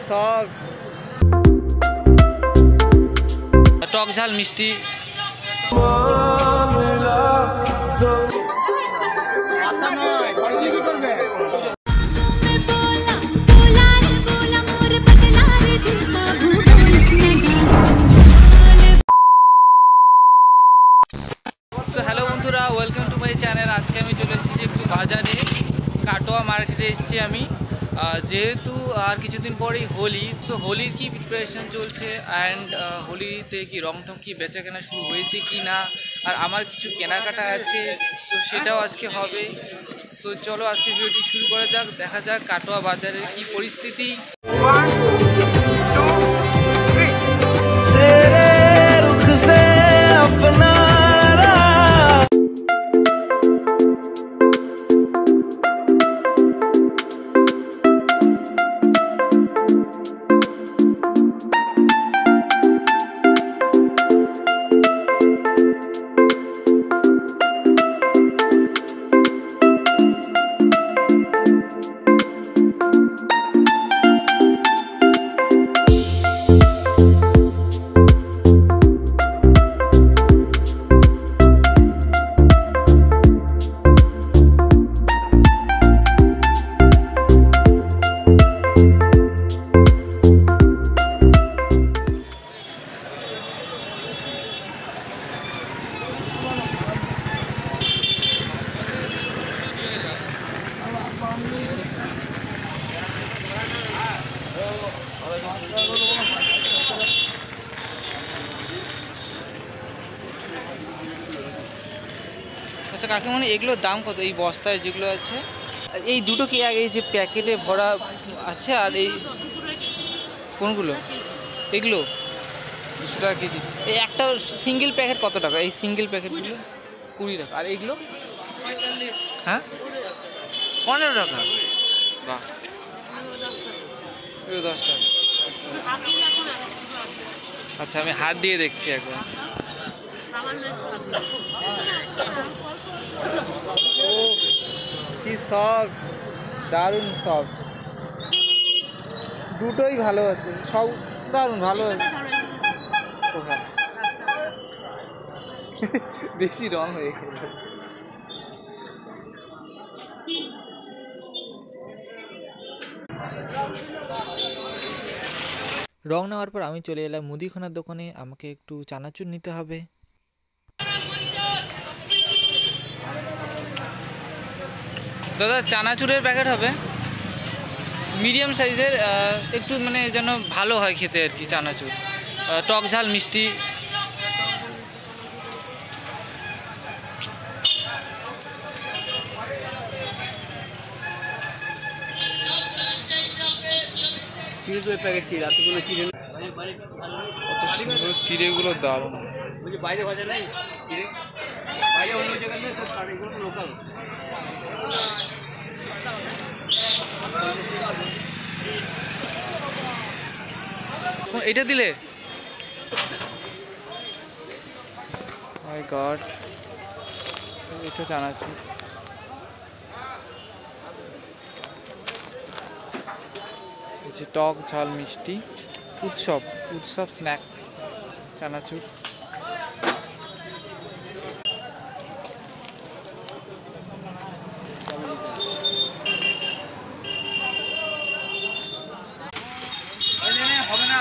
Soft টক ঝাল মিষ্টি। Hello বন্ধুরা, ওয়েলকাম টু মাই চ্যানেল। আজকে আমি চলে এসেছি একটু বাজারে, কাটোয়া মার্কেটে এসেছি আমি। যেহেতু আর কিছুদিন পরেই হোলি, সো হোলির কি প্রিপারেশন চলছে অ্যান্ড হোলিতে কি রং টং কি বেচা কেনা শুরু হয়েছে কি না, আর আমার কিছু কেনাকাটা আছে, সো সেটাও আজকে হবে। সো চলো আজকে ভিডিওটি শুরু করা যাক, দেখা যাক কাটোয়া বাজারের কি পরিস্থিতি। আচ্ছা কাকিমণি, এগুলোর দাম কত? এই বস্তায় যেগুলো আছে, এই দুটো কি এই যে প্যাকেটে ভরা আছে, আর এই কোনগুলো? এগুলো 200 টাকা কেজি। এই একটা সিঙ্গেল প্যাকেট কত টাকা? এই সিঙ্গেল প্যাকেটগুলো 20 টাকা। আর এইগুলো? হ্যাঁ 15 টাকা। বাহ, এগুলো 10 টাকা। আচ্ছা আমি হাত দিয়ে দেখছি একবার। ও কি সফট, দারুণ সফট। দুটোই ভালো আছে, সব দারুণ ভালো আছে। বেশি রং হয়ে গেল। রং নেওয়ার পর আমি চলে এলাম মুদিখানার দোকানে। আমাকে একটু চানাচুর নিতে হবে। দাদা চানাচুরের প্যাকেট হবে মিডিয়াম সাইজের, একটু মানে যেন ভালো হয় খেতে আর কি। চানাচুর টক ঝাল মিষ্টি। চিড়েগুলো দারুণ। এটা দিলে মাই গড, এটা চানাচুর। টক ঝাল মিষ্টি উৎসব স্ন্যাক্স চানাচুর। হবে না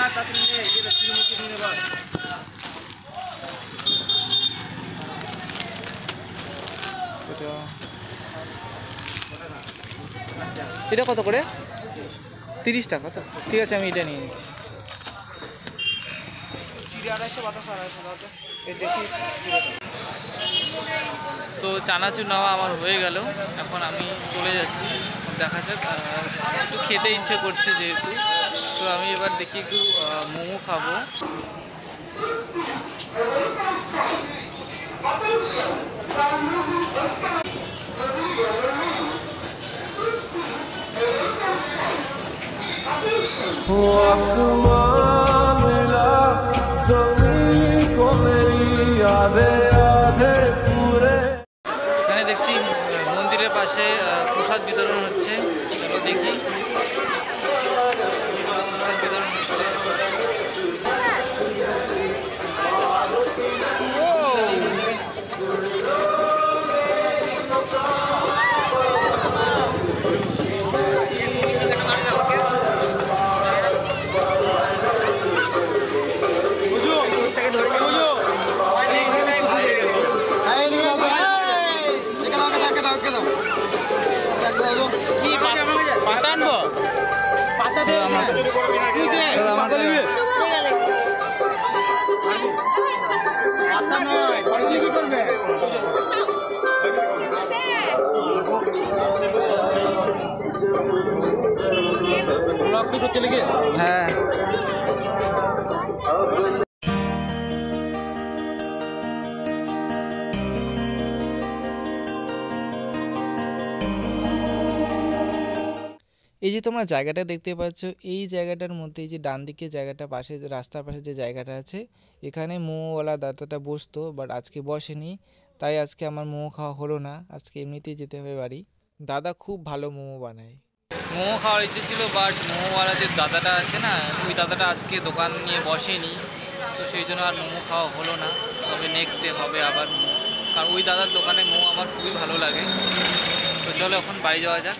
এটা কত করে? 30 টাকা। তো ঠিক আছে, আমি এটা নিয়ে নিচ্ছি। তো চানাচুর নেওয়া আমার হয়ে গেল, এখন আমি চলে যাচ্ছি। দেখা যাক, একটু খেতে ইচ্ছে করছে যেহেতু, তো আমি এবার দেখি একটু মোমো খাবো। এখানে দেখছি মন্দিরের পাশে প্রসাদ বিতরণ হচ্ছে, চলো দেখি। অনুষ্ঠান বিতরণ হচ্ছে। হ্যাঁ এই যে তোমরা জায়গাটা দেখতে পাচ্ছ, এই জায়গাটার মধ্যে এই যে ডান দিকে জায়গাটা পাশে রাস্তার পাশে যে জায়গাটা আছে, এখানে মোমোওয়ালা দাদাটা বসতো, বাট আজকে বসেনি, তাই আজকে আমার মোমো খাওয়া হলো না। আজকে এমনিতেই যেতে হবে বাড়ি। দাদা খুব ভালো মোমো বানায়। মোমো খাওয়ার ইচ্ছে ছিল, বাট মোমোওয়ালা যে দাদাটা আছে না, ওই দাদাটা আজকে দোকান নিয়ে বসেনি, তো সেই জন্য আর মোমো খাওয়া হলো না। তবে নেক্সট ডে হবে আবার মোমো, কারণ ওই দাদার দোকানে মোমো আমার খুবই ভালো লাগে। তো চলো এখন বাড়ি যাওয়া যাক।